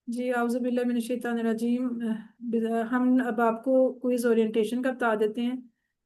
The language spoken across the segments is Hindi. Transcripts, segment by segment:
जी आउज़ुबिल्लाहि मिनश्शैतानिर्रजीम। हम अब आपको क्विज ओरिएंटेशन का बता देते हैं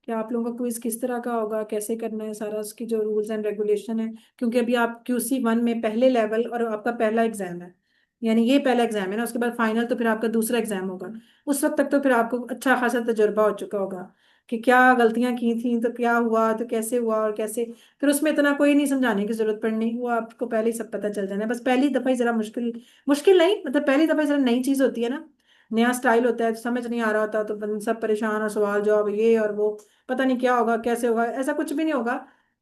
कि आप लोगों का क्विज किस तरह का होगा, कैसे करना है, सारा उसकी जो रूल्स एंड रेगुलेशन है। क्योंकि अभी आप QC 1 में पहले लेवल और आपका पहला एग्जाम है, यानी ये पहला एग्जाम है ना, उसके बाद फाइनल, तो फिर आपका दूसरा एग्जाम होगा। उस वक्त तक तो फिर आपको अच्छा खासा तजुर्बा हो चुका होगा कि क्या गलतियां की थी, तो क्या हुआ, तो कैसे हुआ और कैसे। फिर उसमें इतना कोई नहीं समझाने की जरूरत पड़नी, वो आपको पहले ही सब पता चल जाना है। बस पहली दफा ही जरा मुश्किल, मुश्किल नहीं मतलब पहली दफा जरा नई चीज होती है ना, नया स्टाइल होता है, तो समझ नहीं आ रहा होता, तो सब परेशान और सवाल जवाब ये और वो, पता नहीं क्या होगा कैसे होगा। ऐसा कुछ भी नहीं होगा।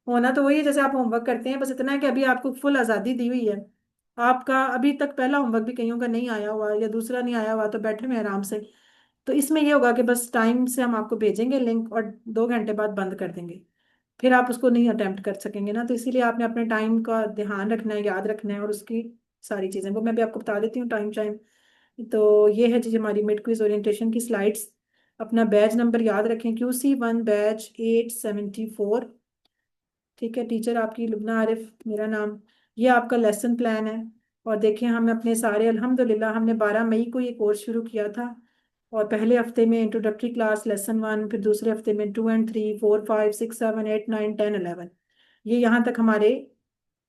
होना तो वही है जैसे आप होमवर्क करते हैं, बस इतना है कि अभी आपको फुल आज़ादी दी हुई है। आपका अभी तक पहला होमवर्क भी कईयों का नहीं आया हुआ या दूसरा नहीं आया हुआ, तो बैठे हुए हैं आराम से। तो इसमें ये होगा कि बस टाइम से हम आपको भेजेंगे लिंक और 2 घंटे बाद बंद कर देंगे। फिर आप उसको नहीं अटेम्प्ट कर सकेंगे ना, तो इसीलिए आपने अपने टाइम का ध्यान रखना है, याद रखना है, और उसकी सारी चीज़ें वो मैं भी आपको बता देती हूँ टाइम टाइम। तो ये है जी हमारी मिड क्विज ओरिएंटेशन की स्लाइड्स। अपना बैच नंबर याद रखें, QC 1 बैच 874। ठीक है, टीचर आपकी लुबना आरिफ मेरा नाम। ये आपका लेसन प्लान है। और देखें, हम अपने सारे अल्हम्दुलिल्लाह हमने 12 मई को ये कोर्स शुरू किया था। और पहले हफ्ते में इंट्रोडक्टरी क्लास लेसन 1, फिर दूसरे हफ्ते में 2 एंड 3 4 5 6 7 8 9 10 11। ये यहाँ तक हमारे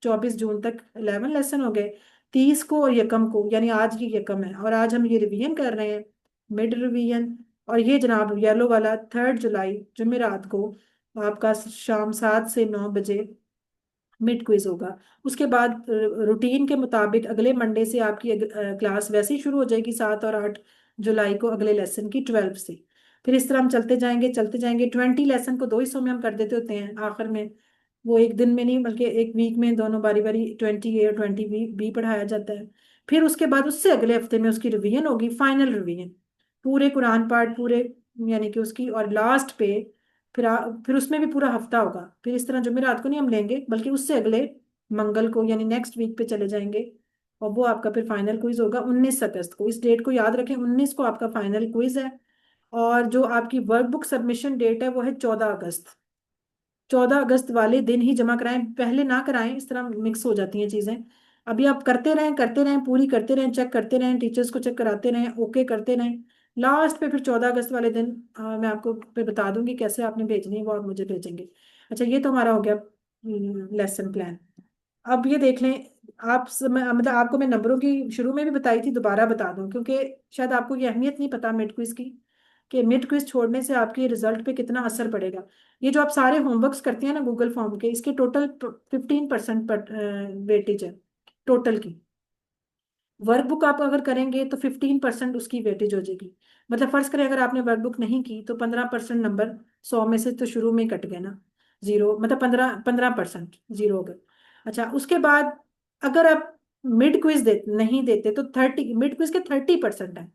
24 जून तक 11 लेसन हो गए। 30 को और यकम को, यानी आज की यकम है, और आज हम ये रिवीजन कर रहे हैं, मिड रिवीजन। और ये जनाब येलो वाला 3 जुलाई जुमेरात को आपका शाम 7 से 9 बजे मिड क्विज होगा। उसके बाद रूटीन के मुताबिक अगले मंडे से आपकी क्लास वैसे ही शुरू हो जाएगी, 7 और 8 जुलाई को अगले लेसन की 12 से। फिर इस तरह हम चलते जाएंगे 20 लेसन को 2 हिस्सों में हम कर देते होते हैं आखिर में। वो एक दिन में नहीं बल्कि एक वीक में दोनों बारी बारी 20A और 20B पढ़ाया जाता है। फिर उसके बाद उससे अगले हफ्ते में उसकी रिवीजन होगी, फाइनल रिवीजन, पूरे कुरान पाठ पूरे, यानी कि उसकी। और लास्ट पे फिर उसमें भी पूरा हफ्ता होगा। फिर इस तरह जुमेरात को नहीं हम लेंगे, बल्कि उससे अगले मंगल को, यानी नेक्स्ट वीक पे चले जाएंगे। और वो आपका फिर फाइनल क्विज होगा 19 अगस्त को। इस डेट को याद रखें, 19 को आपका फाइनल क्विज है। और जो आपकी वर्कबुक सबमिशन डेट है वो है 14 अगस्त। 14 अगस्त वाले दिन ही जमा कराएं, पहले ना कराएं, इस तरह मिक्स हो जाती हैं चीजें। अभी आप करते रहें, पूरी करते रहें, चेक करते रहें, टीचर्स को चेक कराते रहें, ओके करते रहें। लास्ट पे फिर 14 अगस्त वाले दिन मैं आपको फिर बता दूंगी कैसे आपने भेजनी है, वो आप मुझे भेजेंगे। अच्छा, ये तो हमारा हो गया लेसन प्लान। अब ये देख लें, आप मतलब आपको मैं नंबरों की शुरू में भी बताई थी, दोबारा बता दूं, क्योंकि शायद आपको ये अहमियत नहीं पता मिड क्विज की, कि मिड क्विज छोड़ने से आपके रिजल्ट पे कितना असर पड़ेगा। ये जो आप सारे होमवर्क्स करते हैं ना गूगल फॉर्म के, इसके टोटल 15% वेटेज है टोटल की। वर्कबुक आप अगर करेंगे तो 15% उसकी वेटेज हो जाएगी। मतलब फर्ज करें अगर आपने वर्कबुक नहीं की तो 15% नंबर 100 में से तो शुरू में ही कट गए ना, जीरो, मतलब 15% जीरो हो गए। अच्छा, उसके बाद अगर आप मिड क्विज नहीं देते तो 30, मिड क्विज के 30% है।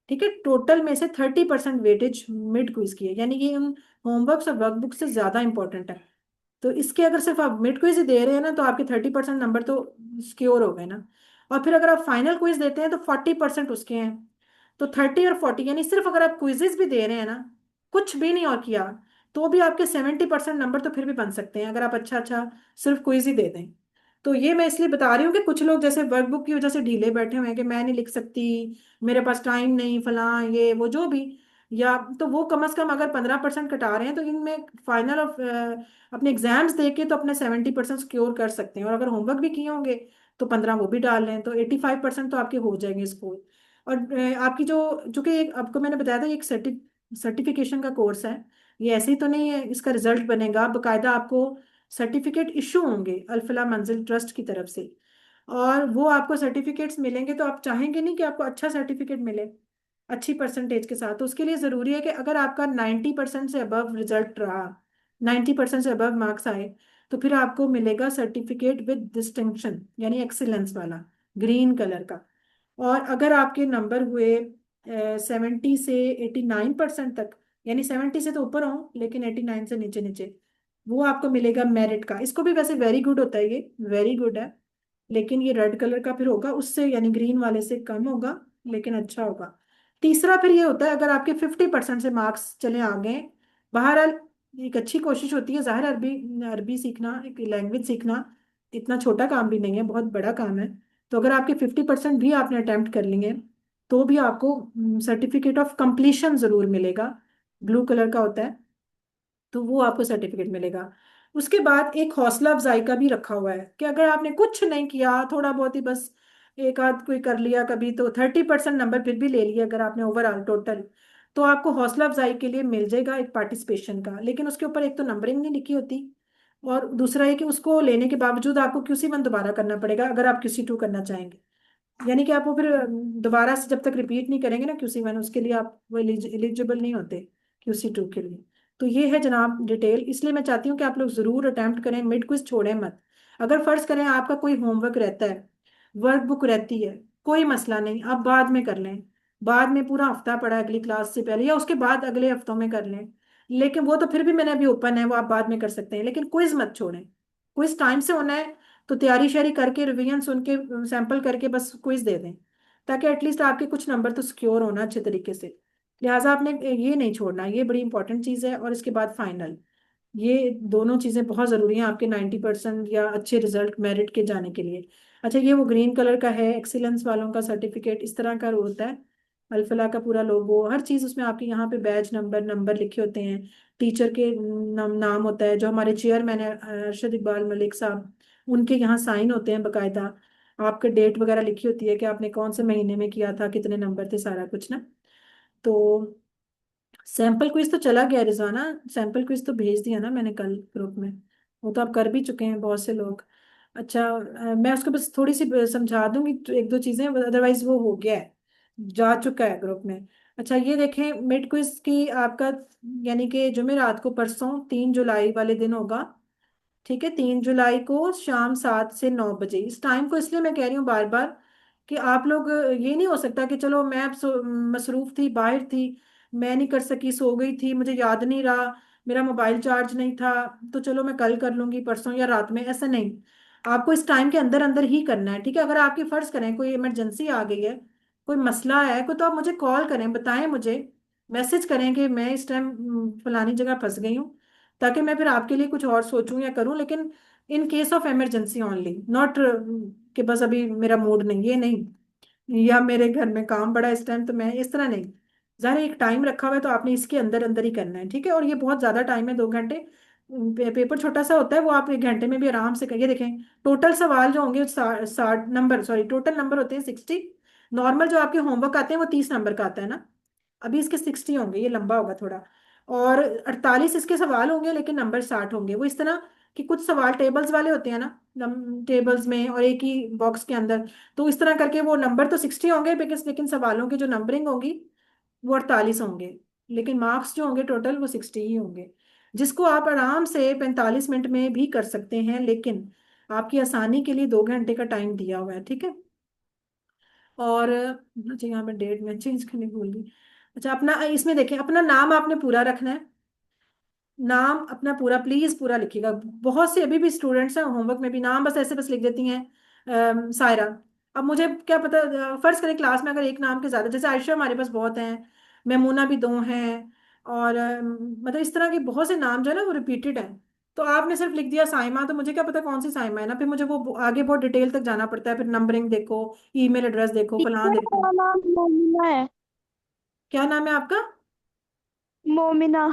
ठीक है, टोटल में से 30% वेटेज मिड क्विज की है, यानी कि उन होमवर्क और वर्कबुक से ज्यादा इंपॉर्टेंट है। तो इसके अगर सिर्फ आप मिड क्विज ही दे रहे हैं ना, तो आपके 30% नंबर तो सिक्योर हो गए ना। और फिर अगर आप फाइनल क्विज देते हैं तो 40% उसके हैं। तो 30 और 40, यानी सिर्फ अगर आप क्विजेज भी दे रहे हैं ना, कुछ भी नहीं और किया, तो भी आपके 70% नंबर तो फिर भी बन सकते हैं, अगर आप अच्छा अच्छा सिर्फ क्विज ही दे दें। तो ये मैं इसलिए बता रही हूँ कि कुछ लोग जैसे वर्कबुक की वजह से ढीले बैठे हुए हैं कि मैं नहीं लिख सकती, मेरे पास टाइम नहीं, फलां ये वो जो भी। या तो वो कम से कम अगर 15% कटा रहे हैं, तो इनमें फाइनल ऑफ अपने एग्जाम्स दे के तो अपने 70% सिक्योर कर सकते हैं। और अगर होमवर्क भी किए होंगे तो 15 वो भी डाल लें, तो 85% तो आपके हो जाएंगे स्कोर। और आपकी जो कि आपको मैंने बताया था, ये एक सर्टिफिकेशन का कोर्स है। ये ऐसे ही तो नहीं है इसका रिजल्ट बनेगा, बाकायदा आपको सर्टिफिकेट इशू होंगे अल्फला मंजिल ट्रस्ट की तरफ से। और वो आपको सर्टिफिकेट्स मिलेंगे तो आप चाहेंगे नहीं कि आपको अच्छा सर्टिफिकेट मिले अच्छी परसेंटेज के साथ। तो उसके लिए ज़रूरी है कि अगर आपका 90% से अबव रिजल्ट रहा, 90% से अबव मार्क्स आए, तो फिर आपको मिलेगा सर्टिफिकेट विद डिस्टिंक्शन, यानी एक्सीलेंस वाला, ग्रीन कलर का। और अगर आपके नंबर हुए 70 से 89% तक, यानी 70 से तो ऊपर हो लेकिन 89 से नीचे नीचे, वो आपको मिलेगा मेरिट का। इसको भी वैसे वेरी गुड होता है, ये वेरी गुड है, लेकिन ये रेड कलर का फिर होगा उससे, यानी ग्रीन वाले से कम होगा, लेकिन अच्छा होगा। तीसरा फिर ये होता है अगर आपके 50% से मार्क्स चले आ गए। बहरहाल एक अच्छी कोशिश होती है, ज़ाहिर अरबी अरबी सीखना, एक लैंग्वेज सीखना इतना छोटा काम भी नहीं है, बहुत बड़ा काम है। तो अगर आपके 50% भी आपने अटेम्प्ट कर लिए तो भी आपको सर्टिफिकेट ऑफ कंप्लीशन जरूर मिलेगा, ब्लू कलर का होता है, तो वो आपको सर्टिफिकेट मिलेगा। उसके बाद एक हौसला अफजाई का भी रखा हुआ है कि अगर आपने कुछ नहीं किया, थोड़ा बहुत ही बस एक आध कोई कर लिया कभी, तो 30% नंबर फिर भी ले लिया अगर आपने ओवरऑल टोटल, तो आपको हौसला अफजाई के लिए मिल जाएगा एक पार्टिसिपेशन का। लेकिन उसके ऊपर एक तो नंबरिंग नहीं लिखी होती, और दूसरा है कि उसको लेने के बावजूद आपको QC1 दोबारा करना पड़ेगा अगर आप QC2 करना चाहेंगे। यानी कि आप वो फिर दोबारा से जब तक रिपीट नहीं करेंगे ना QC1, उसके लिए आप वो एलिजिबल नहीं होते QC2 के लिए। तो ये है जनाब डिटेल, इसलिए मैं चाहती हूँ कि आप लोग जरूर अटेम्प्ट करें, मिड क्विज छोड़ें मत। अगर फर्ज करें आपका कोई होमवर्क रहता है, वर्क बुक रहती है, कोई मसला नहीं, आप बाद में कर लें, बाद में पूरा हफ्ता पड़ा है अगली क्लास से पहले या उसके बाद अगले हफ्तों में कर लें, लेकिन वो तो फिर भी मैंने अभी ओपन है, वो आप बाद में कर सकते हैं, लेकिन क्विज मत छोड़ें। क्विज टाइम से होना है, तो तैयारी शैयारी करके रिवीजन सुन के सैंपल करके बस क्विज दे दें, ताकि एटलीस्ट आपके कुछ नंबर तो सिक्योर होना अच्छे तरीके से। लिहाजा आपने ये नहीं छोड़ना, ये बड़ी इंपॉर्टेंट चीज़ है। और इसके बाद फाइनल, ये दोनों चीज़ें बहुत ज़रूरी हैं आपके 90% या अच्छे रिजल्ट मेरिट के जाने के लिए। अच्छा, ये वो ग्रीन कलर का है एक्सीलेंस वालों का सर्टिफिकेट, इस तरह का होता है, अल्फला का पूरा लोगो, हर चीज़ उसमें आपके यहाँ पे बैच नंबर नंबर लिखे होते हैं, टीचर के नाम होता है, जो हमारे चेयरमैन है अरशद इकबाल मलिक साहब, उनके यहाँ साइन होते हैं बकायदा, आपका डेट वगैरह लिखी होती है कि आपने कौन से महीने में किया था, कितने नंबर थे, सारा कुछ ना। तो सैंपल क्विज तो चला गया रिजवाना, सैंपल क्विज तो भेज दिया ना मैंने कल ग्रुप में, वो तो आप कर भी चुके हैं बहुत से लोग। अच्छा, मैं उसको बस थोड़ी सी समझा दूंगी तो एक दो चीजें, अदरवाइज वो हो गया है, जा चुका है ग्रुप में। अच्छा, ये देखें मिड क्विज की आपका, यानी कि जुमेरात को परसों 3 जुलाई वाले दिन होगा, ठीक है, 3 जुलाई को शाम 7 से 9 बजे। इस टाइम को इसलिए मैं कह रही हूँ बार बार कि आप लोग, ये नहीं हो सकता कि चलो मैं अब मसरूफ थी, बाहर थी, मैं नहीं कर सकी, सो गई थी, मुझे याद नहीं रहा, मेरा मोबाइल चार्ज नहीं था, तो चलो मैं कल कर लूंगी, परसों या रात में, ऐसा नहीं। आपको इस टाइम के अंदर अंदर ही करना है, ठीक है। अगर आपकी फर्ज करें कोई इमरजेंसी आ गई है, कोई मसला है कोई, तो आप मुझे कॉल करें, बताएं मुझे, मैसेज करें कि मैं इस टाइम फलानी जगह फंस गई हूँ, ताकि मैं फिर आपके लिए कुछ और सोचूं या करूं। लेकिन in case of emergency only, not कि बस अभी मेरा मूड नहीं, ये नहीं, या मेरे घर में काम बड़ा इस टाइम तो मैं, इस तरह नहीं। ज़ाहिर है एक टाइम रखा हुआ है, तो आपने इसके अंदर अंदर ही करना है, ठीक है। और ये बहुत ज़्यादा टाइम है, 2 घंटे, पेपर छोटा सा होता है, वो आप 1 घंटे में भी आराम से करिए। देखें टोटल सवाल जो होंगे 60 नंबर, सॉरी टोटल नंबर होते हैं 60, नॉर्मल जो आपके होमवर्क आते हैं वो 30 नंबर का आता है ना, अभी इसके 60 होंगे, ये लंबा होगा थोड़ा। और 48 इसके सवाल होंगे, लेकिन नंबर 60 होंगे। वो इस तरह कि कुछ सवाल टेबल्स वाले होते हैं ना, टेबल्स में और एक ही बॉक्स के अंदर, तो इस तरह करके वो नंबर तो 60 होंगे, लेकिन सवालों की जो नंबरिंग होगी वो 48 होंगे, लेकिन मार्क्स जो होंगे टोटल वो 60 ही होंगे, जिसको आप आराम से 45 मिनट में भी कर सकते हैं, लेकिन आपकी आसानी के लिए 2 घंटे का टाइम दिया हुआ है, ठीक है। और अच्छा, यहाँ पे डेट में चेंज करने भूल गई। अच्छा, अपना इसमें देखें, अपना नाम आपने पूरा रखना है, नाम अपना पूरा प्लीज पूरा लिखिएगा। बहुत से अभी भी स्टूडेंट्स हैं होमवर्क में भी नाम बस ऐसे बस लिख देती हैं, सायरा। अब मुझे क्या पता, फर्ज करें क्लास में अगर एक नाम के ज्यादा, जैसे आयशा हमारे पास बहुत हैं, मैमूना भी 2 हैं, और मतलब इस तरह के बहुत से नाम जो है ना वो रिपीटेड हैं, तो आपने सिर्फ लिख दिया साइमा, तो मुझे क्या पता कौन सी साइमा है ना, फिर मुझे वो आगे बहुत डिटेल तक जाना पड़ता है, फिर नंबरिंग देखो, ईमेल एड्रेस देखो, फलां टीचर देखो। मेरा नाम मोमिना है। क्या नाम है आपका? मोमिना।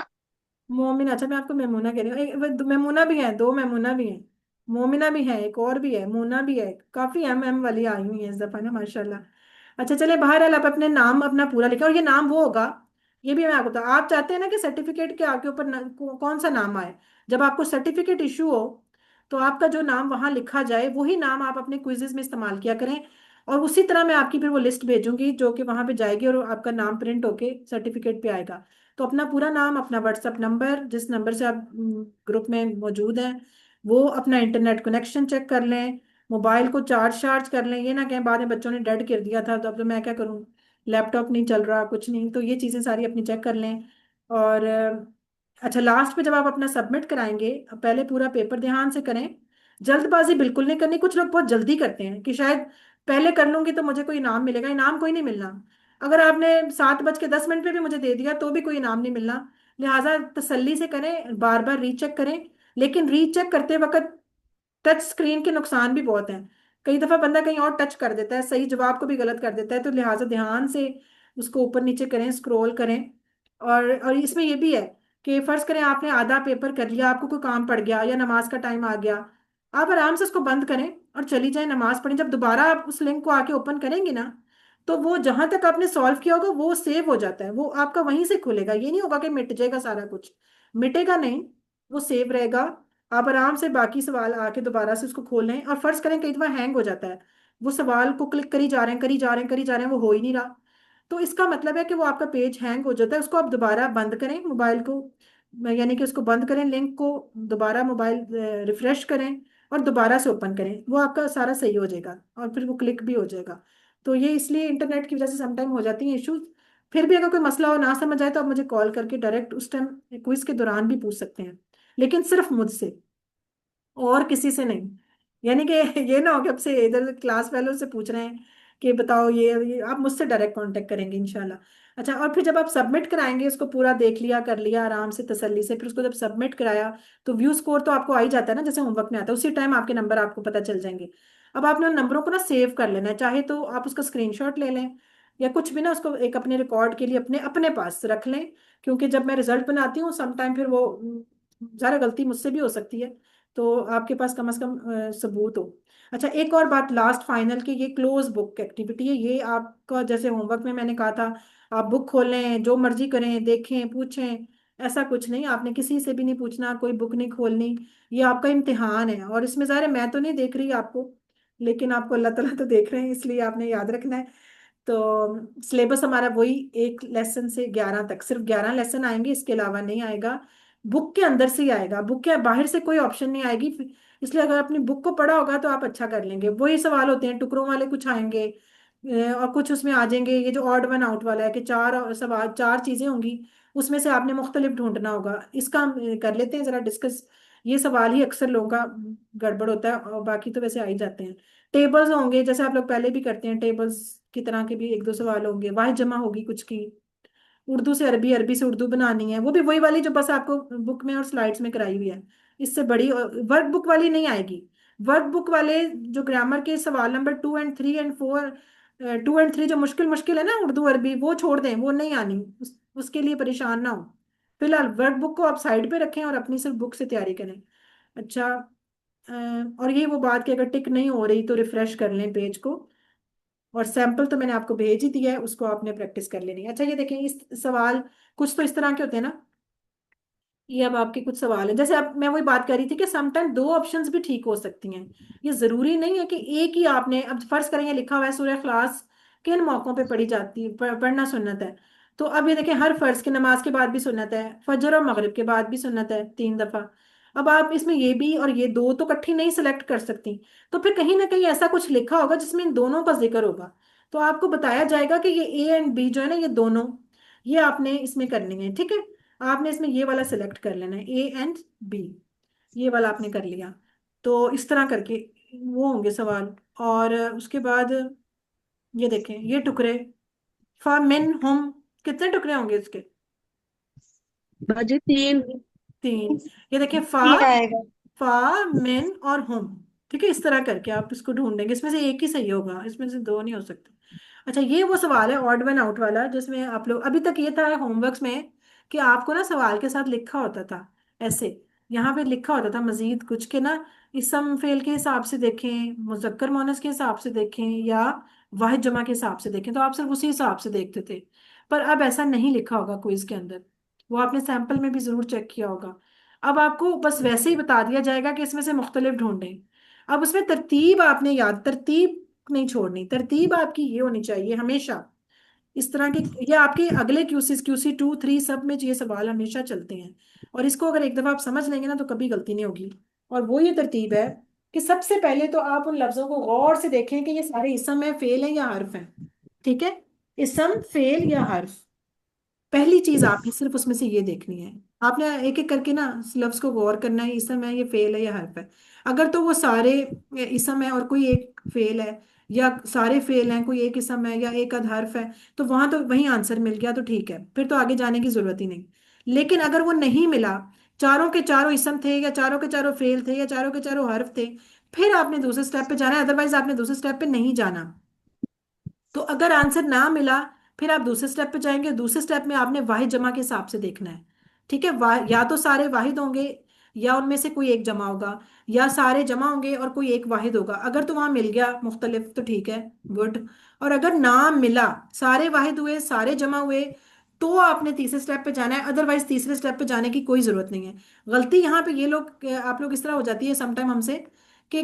मोमिन, अच्छा मैं आपको मेमूना कह रही हूँ, मेमूना भी है, 2 मेमूना भी हैं, मोमिना भी है, एक और भी है, मूना भी है, काफी एम एम वाली आई हुई है इस दफा ना माशाल्लाह। अच्छा चले, बहरहाल आप अपने नाम अपना पूरा लिखें, और ये नाम वो होगा, ये भी मैं आपको बता, आप चाहते हैं ना कि सर्टिफिकेट के आगे ऊपर कौन सा नाम आए, जब आपको सर्टिफिकेट इशू हो तो आपका जो नाम वहां लिखा जाए वही नाम आप अपने क्विजेज में इस्तेमाल किया करें, और उसी तरह मैं आपकी फिर वो लिस्ट भेजूंगी जो कि वहां पे जाएगी, और आपका नाम प्रिंट होके सर्टिफिकेट पे आएगा। तो अपना पूरा नाम, अपना व्हाट्सएप नंबर, जिस नंबर से आप ग्रुप में मौजूद हैं, वो अपना इंटरनेट कनेक्शन चेक कर लें, मोबाइल को चार्ज चार्ज कर लें, ये ना कहें बाद में बच्चों ने डेड कर दिया था तो अब तो मैं क्या करूं, लैपटॉप नहीं चल रहा, कुछ नहीं, तो ये चीज़ें सारी अपनी चेक कर लें। और अच्छा, लास्ट पे जब आप अपना सबमिट कराएंगे, पहले पूरा पेपर ध्यान से करें, जल्दबाजी बिल्कुल नहीं करनी। कुछ लोग बहुत जल्दी करते हैं कि शायद पहले कर लूंगी तो मुझे कोई इनाम मिलेगा, इनाम कोई नहीं मिलना। अगर आपने 7:10 पे भी मुझे दे दिया तो भी कोई इनाम नहीं मिलना। लिहाजा तसल्ली से करें, बार बार रीचेक करें, लेकिन रीचेक करते वक्त टच स्क्रीन के नुकसान भी बहुत हैं। कई दफा बंदा कहीं और टच कर देता है, सही जवाब को भी गलत कर देता है, तो लिहाजा ध्यान से उसको ऊपर नीचे करें, स्क्रॉल करें। और इसमें ये भी है कि फर्ज करें आपने आधा पेपर कर लिया, आपको कोई काम पड़ गया या नमाज का टाइम आ गया, आप आराम से उसको बंद करें और चली जाए नमाज पढ़ें। जब दोबारा आप उस लिंक को आके ओपन करेंगे ना, तो वो जहां तक आपने सॉल्व किया होगा वो सेव हो जाता है, वो आपका वहीं से खुलेगा। ये नहीं होगा कि मिट जाएगा सारा कुछ, मिटेगा नहीं, वो सेव रहेगा। आप आराम से बाकी सवाल आके दोबारा से उसको खोल लें। और फर्ज करें कई दफा हैंग हो जाता है, वो सवाल को क्लिक करी जा रहे हैं, करी जा रहे हैं, करी जा रहे हैं, वो हो ही नहीं रहा, तो इसका मतलब है कि वो आपका पेज हैंग हो जाता है। उसको आप दोबारा बंद करें मोबाइल को, यानी कि उसको बंद करें, लिंक को दोबारा मोबाइल रिफ्रेश करें और दोबारा से ओपन करें, वो आपका सारा सही हो जाएगा और फिर वो क्लिक भी हो जाएगा। तो ये इसलिए इंटरनेट की वजह से समटाइम हो जाती हैं इश्यूज। फिर भी अगर कोई मसला हो ना समझ आए तो आप मुझे कॉल करके डायरेक्ट उस टाइम क्विज के दौरान भी पूछ सकते हैं, लेकिन सिर्फ मुझसे और किसी से नहीं। यानी कि ये ना हो कि अब से इधर क्लास वालों से पूछ रहे हैं कि बताओ ये आप मुझसे डायरेक्ट कांटेक्ट करेंगे इंशाल्लाह। अच्छा, और फिर जब आप सबमिट कराएंगे, इसको पूरा देख लिया कर लिया आराम से तसल्ली से, फिर उसको जब सबमिट कराया तो व्यू स्कोर तो आपको आ ही जाता है ना, जैसे होमवर्क में आता है, उसी टाइम आपके नंबर आपको पता चल जाएंगे। अब आपने उन नंबरों को ना सेव कर लेना है, चाहे तो आप उसका स्क्रीनशॉट ले लें या कुछ भी ना, उसको एक अपने रिकॉर्ड के लिए अपने अपने पास रख लें, क्योंकि जब मैं रिजल्ट बनाती हूँ समटाइम फिर वो ज़रा गलती मुझसे भी हो सकती है, तो आपके पास कम से कम सबूत हो। अच्छा, एक और बात लास्ट फाइनल की, ये क्लोज बुक एक्टिविटी है, ये आपका जैसे होमवर्क में मैंने कहा था आप बुक खोलें जो मर्जी करें, देखें, पूछें, ऐसा कुछ नहीं, आपने किसी से भी नहीं पूछना, कोई बुक नहीं खोलनी। ये आपका इम्तिहान है और इसमें ज़ाहिर है मैं तो नहीं देख रही आपको, लेकिन आपको अल्लाह ताला तो देख रहे हैं, इसलिए आपने याद रखना है। तो सिलेबस हमारा वही, एक लेसन से 11 तक, सिर्फ 11 लेसन आएंगे, इसके अलावा नहीं आएगा। बुक के अंदर से ही आएगा, बुक के बाहर से कोई ऑप्शन नहीं आएगी। इसलिए अगर अपनी बुक को पढ़ा होगा तो आप अच्छा कर लेंगे। वही सवाल होते हैं, टुकड़ों वाले कुछ आएंगे और कुछ उसमें आ जाएंगे ये जो ऑड वन आउट वाला है कि चार सवाल, चार चीजें होंगी, उसमें से आपने मुख्तलिफ ढूंढना होगा। इसका हम कर लेते हैं जरा डिस्कस। ये सवाल ही अक्सर लोगों का गड़बड़ होता है, और बाकी तो वैसे आ ही जाते हैं। टेबल्स होंगे जैसे आप लोग पहले भी करते हैं, टेबल्स की तरह के भी एक दो सवाल होंगे, वाहिद जमा होगी कुछ की, उर्दू से अरबी, अरबी से उर्दू बनानी है, वो भी वही वाली जो बस आपको बुक में और स्लाइड्स में कराई हुई है। इससे बड़ी वर्क बुक वाली नहीं आएगी। वर्क बुक वाले जो ग्रामर के सवाल नंबर 2 और 3 और 4, 2 और 3 जो मुश्किल मुश्किल है ना उर्दू अरबी, वो छोड़ दें, वो नहीं आनी, उसके लिए परेशान ना हो। फिलहाल वर्क बुक को आप साइड पे रखें और अपनी सिर्फ बुक से तैयारी करें। अच्छा, और ये वो बात कि अगर टिक नहीं हो रही तो रिफ्रेश कर लें पेज को। और सैंपल तो मैंने आपको भेज ही दिया है, उसको आपने प्रैक्टिस कर लेनी है। अच्छा, ये देखें, इस सवाल कुछ तो इस तरह के होते हैं ना, ये अब आपके कुछ सवाल है, जैसे अब मैं वही बात कर रही थी कि समटाइम दो ऑप्शंस भी ठीक हो सकती हैं। ये जरूरी नहीं है कि एक ही आपने, अब फर्ज करें ये लिखा हुआ है सूरह इखलास किन मौकों पे पढ़ी जाती है, पढ़ना सुन्नत है। तो अब ये देखें, हर फर्ज की नमाज के बाद भी सुन्नत है, फजर और मगरिब के बाद भी सुन्नत है 3 दफा। अब आप इसमें ये भी और ये दो तो इकट्ठी नहीं सिलेक्ट कर सकती, तो फिर कहीं ना कहीं ऐसा कुछ लिखा होगा जिसमें इन दोनों का जिक्र होगा। तो आपको बताया जाएगा कि ये ए एंड बी जो है ना, ये दोनों, ये आपने इसमें करनी है, ठीक है। आपने इसमें ये वाला सिलेक्ट कर लेना है, A एंड B, ये वाला आपने कर लिया। तो इस तरह करके वो होंगे सवाल। और उसके बाद ये देखें, ये टुकड़े, फा मिन हम, कितने टुकड़े होंगे इसके? बाजी 3। 3। ये देखिए, फा, ये आएगा। मिन और हम, ठीक है, इस तरह करके आप इसको ढूंढेंगे, इसमें से एक ही सही होगा, इसमें से दो नहीं हो सकते। अच्छा, ये वो सवाल है ऑड वन आउट वाला, जिसमें आप लोग अभी तक ये था होमवर्क्स में कि आपको ना सवाल के साथ लिखा होता था ऐसे, यहाँ पे लिखा होता था मजीद कुछ के ना, इसम फेल के हिसाब से देखें, मुजक्कर मोनस के हिसाब से देखें, या वाहिद जमा के हिसाब से देखें, तो आप सिर्फ उसी हिसाब से देखते थे। पर अब ऐसा नहीं लिखा होगा क्विज के अंदर, वो आपने सैंपल में भी जरूर चेक किया होगा। अब आपको बस वैसे ही बता दिया जाएगा कि इसमें से मुख्तलिफ ढूंढें। अब उसमें तरतीब आपने याद, तरतीब नहीं छोड़नी, तरतीब आपकी ये होनी चाहिए हमेशा इस तरह के। ये आपके अगले क्यूसीज QC 2 3 सब में ये सवाल हमेशा चलते हैं, और इसको अगर एक दफा आप समझ लेंगे ना तो कभी गलती नहीं होगी। और वो ये तरतीब है कि सबसे पहले तो आप उन लफ्जों को गौर से देखें कि ये सारे इसम है, फेल है या हर्फ है, ठीक है, इसम, फेल या हर्फ। पहली चीज आपने सिर्फ उसमें से ये देखनी है, आपने एक एक करके ना लफ्ज को गौर करना है, इसम है, ये फेल है या हर्फ है। अगर तो वो सारे इसम है और कोई एक फेल है, या सारे फेल हैं कोई एक इसम है या एक अद हर्फ है, तो वहां तो वही आंसर मिल गया तो ठीक है, फिर तो आगे जाने की जरूरत ही नहीं। लेकिन अगर वो नहीं मिला, चारों के चारों इसम थे या चारों के चारों फेल थे या चारों के चारों हर्फ थे, फिर आपने दूसरे स्टेप पे जाना है, अदरवाइज आपने दूसरे स्टेप पे नहीं जाना। तो अगर आंसर ना मिला, फिर आप दूसरे स्टेप पे जाएंगे। दूसरे स्टेप में आपने वाहिद जमा के हिसाब से देखना है। ठीक है, या तो सारे वाहिद होंगे, या उनमें से कोई एक जमा होगा, या सारे जमा होंगे और कोई एक वाहिद होगा। अगर तो वहां मिल गया मुख्तलिफ तो ठीक है, गुड। और अगर ना मिला, सारे वाहिद हुए सारे जमा हुए, तो आपने तीसरे स्टेप पे जाना है, अदरवाइज तीसरे स्टेप पे जाने की कोई जरूरत नहीं है। गलती यहाँ पे ये लोग, आप लोग इस तरह हो जाती है समटाइम हमसे, कि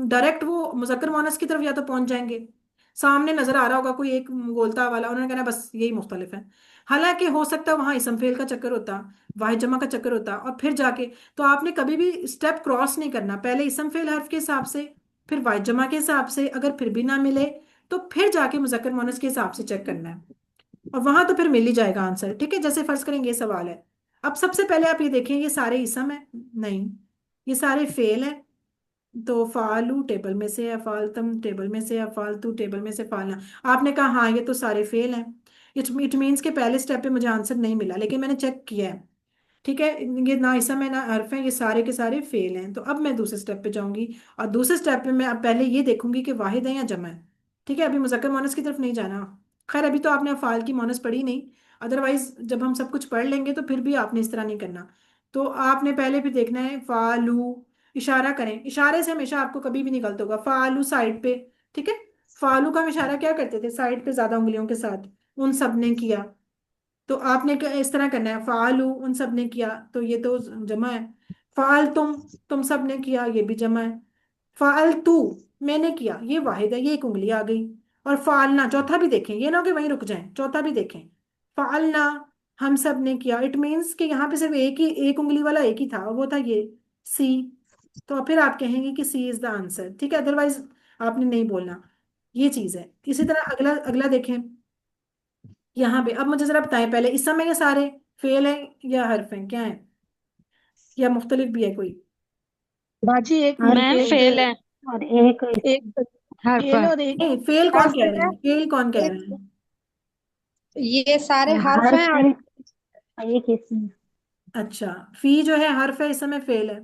डायरेक्ट वो मुज़क्कर मुअन्नस की तरफ या तो पहुंच जाएंगे, सामने नजर आ रहा होगा कोई एक गोलता वाला, उन्होंने कहना बस यही मुख्तलिफ है। हालांकि हो सकता है वहां इसम फेल का चक्कर होता, वाहिद जमा का चक्कर होता, और फिर जाके, तो आपने कभी भी स्टेप क्रॉस नहीं करना। पहले इसम फेल हर्फ के हिसाब से, फिर वाहिद जमा के हिसाब से, अगर फिर भी ना मिले तो फिर जाके मुज़क्कर मुअन्नस के हिसाब से चेक करना है, और वहां तो फिर मिल ही जाएगा आंसर। ठीक है, जैसे फर्ज करेंगे ये सवाल है। अब सबसे पहले आप ये देखें, ये सारे इसम है? नहीं, ये सारे फेल हैं। तो फालू टेबल में से है, फालतम टेबल में से है, फालतू टेबल में से फालना। आपने कहा हाँ ये तो सारे फेल हैं, इट मीन्स के पहले स्टेप पे मुझे आंसर नहीं मिला, लेकिन मैंने चेक किया है। ठीक है, ये ना इसम है ना हर्फ है, ये सारे के सारे फेल हैं। तो अब मैं दूसरे स्टेप पे जाऊंगी, और दूसरे स्टेप पे मैं अब पहले ये देखूंगी कि वाहिद है या जमा है। ठीक है, अभी मुज़क्कर मुअन्नस की तरफ नहीं जाना। खैर अभी तो आपने अफ़ाल की मुअन्नस पढ़ी नहीं, अदरवाइज जब हम सब कुछ पढ़ लेंगे तो फिर भी आपने इस तरह नहीं करना। तो आपने पहले भी देखना है फालू, इशारा करें, इशारे से हमेशा आपको कभी भी नहीं गलत होगा। फालू साइड पे, ठीक है, फालू का हम इशारा क्या करते थे, साइड पे ज्यादा उंगलियों के साथ, उन सब ने किया। तो आपने इस तरह करना है, फालू उन सब ने किया, तो ये तो जमा है। फाल तुम सब ने किया, ये भी जमा है। फाल तू, मैंने किया, ये वाहिद है, ये एक उंगली आ गई। और फालना, चौथा भी देखें, ये ना हो कि वहीं रुक जाएं, चौथा भी देखें। फालना, हम सब ने किया, इट मीन्स कि यहाँ पे सिर्फ एक ही, एक उंगली वाला एक ही था, और वो था ये सी। तो फिर आप कहेंगे कि सी इज द आंसर। ठीक है, अदरवाइज आपने नहीं बोलना। ये चीज है। इसी तरह अगला अगला देखें। यहाँ पे अब मुझे जरा बताएं, पहले इस समय ये सारे फेल हैं या हर्फ हैं, क्या है, या मुख्तलिफ भी है कोई? बाजी एक मैम एक फेल है और एक एक हर्फ फेल है। और एक नहीं, फेल कौन हर्फ कह रहे है। हैं, फेल कौन कह रहे एक हैं? ये सारे हर्फ हर हैं और पे एक इसमें अच्छा, फी जो है हर्फ है, इस समय फेल है।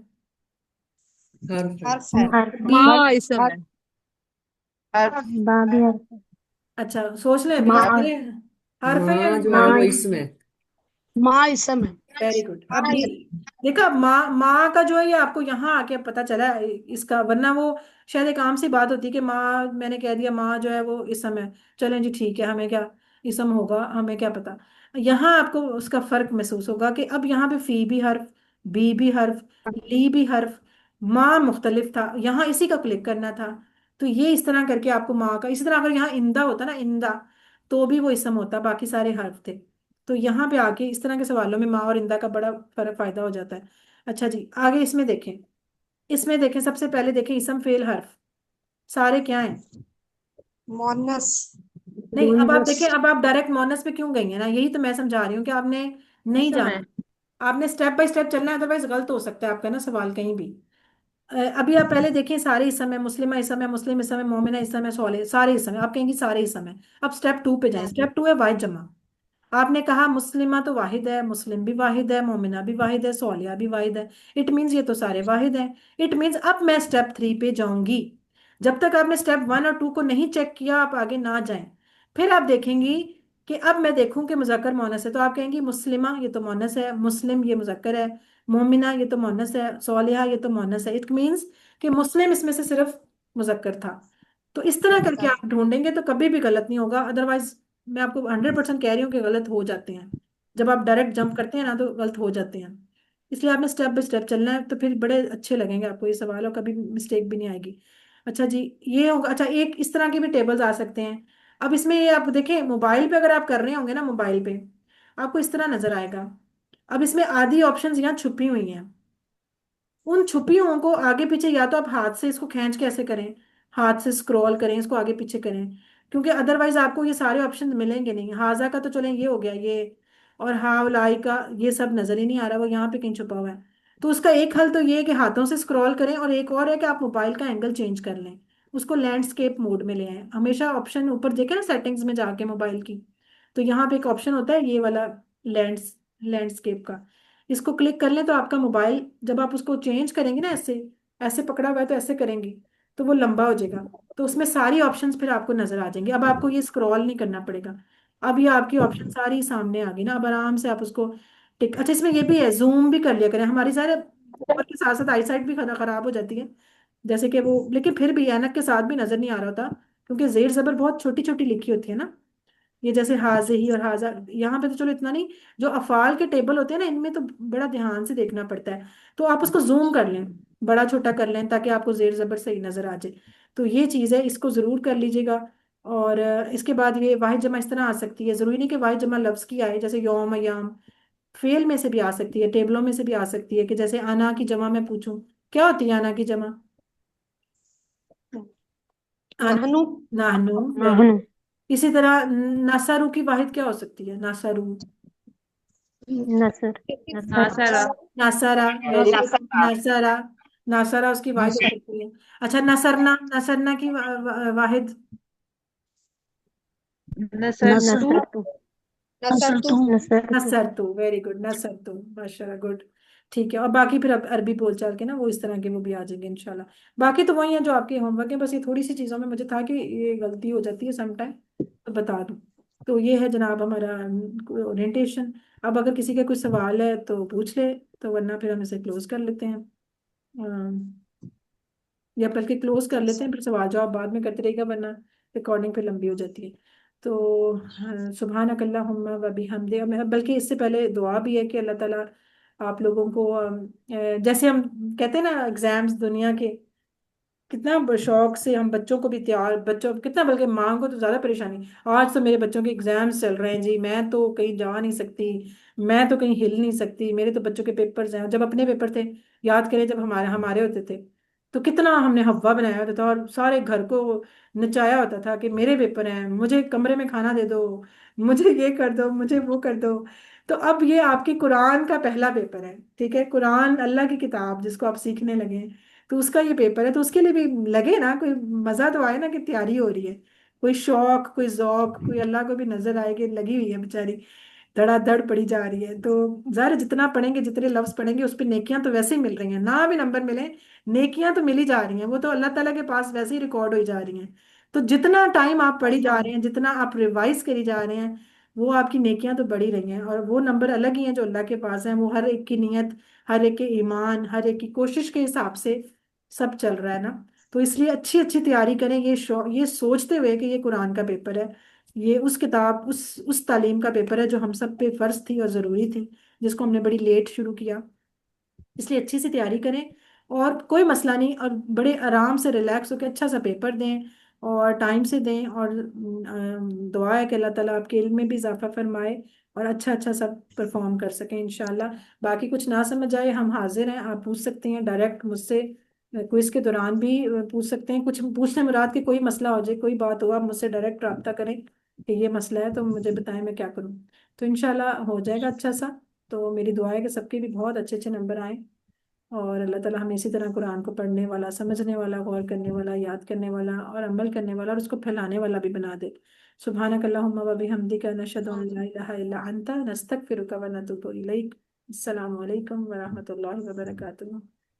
हर्फ है। हर्फ है। हर बी, माँ इस हर्फ समय हर्फ बाबी हर पे अच्छा सोच लें अभी माँ आगे, हर्फ है या माँ जो है माँ वो इस इसमें। माँ इस समय वेरी गुड। अब हाँ ये देखा, माँ माँ का जो है, ये आपको यहाँ आके पता चला है इसका, वरना वो शायद एक आम सी बात होती है कि माँ, मैंने कह दिया माँ जो है वो इस समय, चलें जी ठीक है, हमें क्या इसम होगा, हमें क्या पता। यहाँ आपको उसका फर्क महसूस होगा कि अब यहाँ पे फी भी हर्फ, बी भी हर्फ, ली भी हर्फ, माँ मुख्तलिफ था, यहाँ इसी का क्लिक करना था। तो ये इस तरह करके आपको माँ का, इसी तरह अगर यहाँ इंदा होता ना, इंदा, तो भी वो इसम होता, बाकी सारे हर्फ थे। तो यहाँ पे आके इस तरह के सवालों में माँ और इंदा का बड़ा फर्क फायदा हो जाता है। अच्छा जी, आगे इसमें देखें। इसमें देखें, सबसे पहले देखें इसम फेल हर्फ सारे क्या हैं? मोनस नहीं, अब आप देखें, अब आप डायरेक्ट मोनस पे क्यों गई हैं ना, यही तो मैं समझा रही हूँ कि आपने नहीं इसम है। जाना, आपने स्टेप बाय स्टेप चलना है, अदरवाइज गलत हो सकता है आपका ना सवाल कहीं भी। अभी आप पहले देखें, सारे इस समय, मुस्लिमा इस समय, मुस्लिम इस समय, मोमिना इस समय, सोले सारे इस समय, आप कहेंगे सारे इस समय। अब स्टेप टू पे जाएं, स्टेप टू है वाहिद जमा। आपने कहा मुस्लिमा तो वाहिद है, मुस्लिम भी वाहिद है, मोमिना भी वाहिद है, सोलिया भी वाहिद है, इट मीन्स ये तो सारे वाहिद हैं। इट मीन्स अब मैं स्टेप थ्री पे जाऊंगी। जब तक आपने स्टेप वन और टू को नहीं चेक किया, आप आगे ना जाएं। फिर आप देखेंगी कि अब मैं देखूं कि मुजक्कर मोनस है, तो आप कहेंगी मुस्लिमा ये तो मोनस है, मुस्लिम ये मुजक्कर है, मोमिना ये तो मोनस है, सोलिहा ये तो मोनस है। इट मीन्स कि मुस्लिम इसमें से सिर्फ मुजक्कर था। तो इस तरह करके आप ढूंढेंगे तो कभी भी गलत नहीं होगा, अदरवाइज मैं आपको 100% कह रही हूँ कि गलत हो जाते हैं। जब आप डायरेक्ट जंप करते हैं ना तो गलत हो जाते हैं। इसलिए आपने स्टेप बाय स्टेप चलना है, तो फिर बड़े अच्छे लगेंगे आपको ये सवाल, और कभी मिस्टेक भी नहीं आएगी। अच्छा जी, ये होगा। अच्छा, एक इस तरह के भी टेबल्स आ सकते हैं। अब इसमें ये आप देखें, मोबाइल पे अगर आप कर रहे होंगे ना, मोबाइल पे आपको इस तरह नजर आएगा। अब इसमें आधी ऑप्शंस यहाँ छुपी हुई हैं। उन छुपी हुओं को आगे पीछे, या तो आप हाथ से इसको खींच के ऐसे करें, हाथ से स्क्रॉल करें, इसको आगे पीछे करें, क्योंकि अदरवाइज आपको ये सारे ऑप्शन मिलेंगे नहीं। हाजा का तो चलें, ये हो गया ये, और हावलाई का ये सब नजर ही नहीं आ रहा, वो यहाँ पे कहीं छुपा हुआ है। तो उसका एक हल तो ये है कि हाथों से स्क्रॉल करें, और एक और है कि आप मोबाइल का एंगल चेंज कर लें, उसको लैंडस्केप मोड में ले आए। हमेशा ऑप्शन ऊपर देखें ना सेटिंग्स में जाके मोबाइल की, तो यहाँ पे एक ऑप्शन होता है ये वाला, लैंडस्केप का। इसको क्लिक कर लें तो आपका मोबाइल, जब आप उसको चेंज करेंगे ना ऐसे, ऐसे पकड़ा हुआ है तो ऐसे करेंगी तो वो लंबा हो जाएगा। तो उसमें सारी ऑप्शंस फिर आपको नजर आ जाएंगे। अब आपको ये स्क्रॉल नहीं करना पड़ेगा। अब ये आपकी ऑप्शन सारी सामने आ गई ना, अब आराम से आप उसको टिक। अच्छा, इसमें ये भी है, जूम भी कर लिया करें। हमारी सारे उम्र के साथ साथ आईसाइट भी खराब हो जाती है। जैसे कि वो, लेकिन फिर भी ऐनक के साथ भी नजर नहीं आ रहा होता, क्योंकि जेर जबर बहुत छोटी छोटी लिखी होती है ना। ये जैसे हाजिही और हाजा, यहाँ पे तो चलो इतना नहीं। जो अफाल के टेबल होते हैं ना, इनमें तो बड़ा ध्यान से देखना पड़ता है। तो आप उसको जूम कर लें, बड़ा छोटा कर लें, ताकि आपको जेर जबर सही नजर आ जाए। तो ये चीज़ है, इसको जरूर कर लीजिएगा। और इसके बाद ये वाहिद जमा इस तरह आ सकती है। जरूरी नहीं कि वाहिद जमा लफ्ज की आए, जैसे यौम अयाम फेल में से भी आ सकती है, टेबलों में से भी आ सकती है। कि जैसे अना की जमा मैं पूछूं, क्या होती है अना की जमा? अना, नहनु। नाहनु, वेरी नाहनु। गुड। इसी तरह नसारू की वाहिद क्या हो सकती है? नसारू, नसर। नसर। नासारा। नासारा, वेरी गुड। नासारा, नासारा उसकी वाहिद हो सकती है। अच्छा, नसरना, नसरना की वाहिद? नसर टू। Nasar to. नसर तू। नसर टू। नसर तो, वेरी गुड, नसर तो, माशाल्लाह, गुड। ठीक है, और बाकी फिर अब अरबी बोलचाल के ना वो इस तरह के वो भी आ जाएंगे इंशाल्लाह। बाकी तो वही है जो आपके होमवर्क है, बस ये थोड़ी सी चीज़ों में मुझे था कि ये गलती हो जाती है समटाइम, तो बता दूं। तो ये है जनाब हमारा ओरिएंटेशन। अब अगर किसी का कोई सवाल है तो पूछ ले, तो वरना फिर हम इसे क्लोज कर लेते हैं। या बल्कि क्लोज कर लेते हैं, फिर सवाल जवाब बाद में करते रहेगा, वरना रिकॉर्डिंग फिर लंबी हो जाती है। तो सुबहानक अल्लाहुम्मा व बिहम्दि, बल्कि इससे पहले दुआ भी है कि अल्लाह ताला आप लोगों को जैसे हम कहते हैं ना एग्जाम्स दुनिया के, कितना शौक से हम बच्चों को भी तैयार, बच्चों कितना, बल्कि माँ को तो ज्यादा परेशानी। आज तो मेरे बच्चों के एग्जाम्स चल रहे हैं जी, मैं तो कहीं जा नहीं सकती, मैं तो कहीं हिल नहीं सकती, मेरे तो बच्चों के पेपर्स हैं। जब अपने पेपर थे, याद करें जब हमारे हमारे होते थे, तो कितना हमने हवा बनाया होता था और सारे घर को नचाया होता था कि मेरे पेपर हैं, मुझे कमरे में खाना दे दो, मुझे ये कर दो, मुझे वो कर दो। तो अब ये आपके कुरान का पहला पेपर है, ठीक है, कुरान अल्लाह की किताब जिसको आप सीखने लगे हैं, तो उसका ये पेपर है। तो उसके लिए भी लगे ना, कोई मजा तो आए ना कि तैयारी हो रही है, कोई शौक, कोई जौक, कोई अल्लाह को भी नजर आए कि लगी हुई है बेचारी, धड़ाधड़ पड़ी जा रही है। तो ज़ाहिर है, जितना पढ़ेंगे, जितने लफ्ज पढ़ेंगे, उस पर नेकियां तो वैसे ही मिल रही हैं, ना भी नंबर मिले, नेकियां तो मिल ही जा रही हैं, वो तो अल्लाह ताला के पास वैसे ही रिकॉर्ड हो जा रही हैं। तो जितना टाइम आप पढ़ी जा रहे हैं, जितना आप रिवाइज करी जा रहे हैं, वो आपकी नेकियां तो बढ़ी रही हैं, और वो नंबर अलग ही हैं जो अल्लाह के पास हैं। वो हर एक की नीयत, हर एक के ईमान, हर एक की कोशिश के हिसाब से सब चल रहा है ना। तो इसलिए अच्छी अच्छी तैयारी करें, ये सोचते हुए कि ये कुरान का पेपर है, ये उस किताब, उस तालीम का पेपर है जो हम सब पे फर्ज थी और ज़रूरी थी, जिसको हमने बड़ी लेट शुरू किया। इसलिए अच्छी सी तैयारी करें, और कोई मसला नहीं, और बड़े आराम से रिलैक्स होकर अच्छा सा पेपर दें, और टाइम से दें। और दुआ है कि अल्लाह ताला आपके इल्म में भी इजाफा फरमाए, और अच्छा अच्छा सब परफॉर्म कर सकें इंशाल्लाह। बाकी कुछ ना समझ आए, हम हाजिर हैं, आप पूछ सकते हैं डायरेक्ट मुझसे, क्विज के दौरान भी पूछ सकते हैं। कुछ पूछने मुराद के कोई मसला हो जाए, कोई बात हो, आप मुझसे डायरेक्ट रब्ता करें कि ये मसला है, तो मुझे बताएं मैं क्या करूं। तो इंशाल्लाह हो जाएगा अच्छा सा। तो मेरी दुआ है कि सबके भी बहुत अच्छे अच्छे नंबर आए, और अल्लाह ताला हमें इसी तरह कुरान को पढ़ने वाला, समझने वाला, गौर करने वाला, याद करने वाला और अमल करने वाला, और उसको फैलाने वाला भी बना दे। सुब्हानक अल्लाहुम्मा व बिहम्दिका नशहदु अन ला इलाहा इल्ला अंता नस्तगफिरुका व नतूबु इलैक। अस्सलामु अलैकुम व रहमतुल्लाहि व बरकातुहू।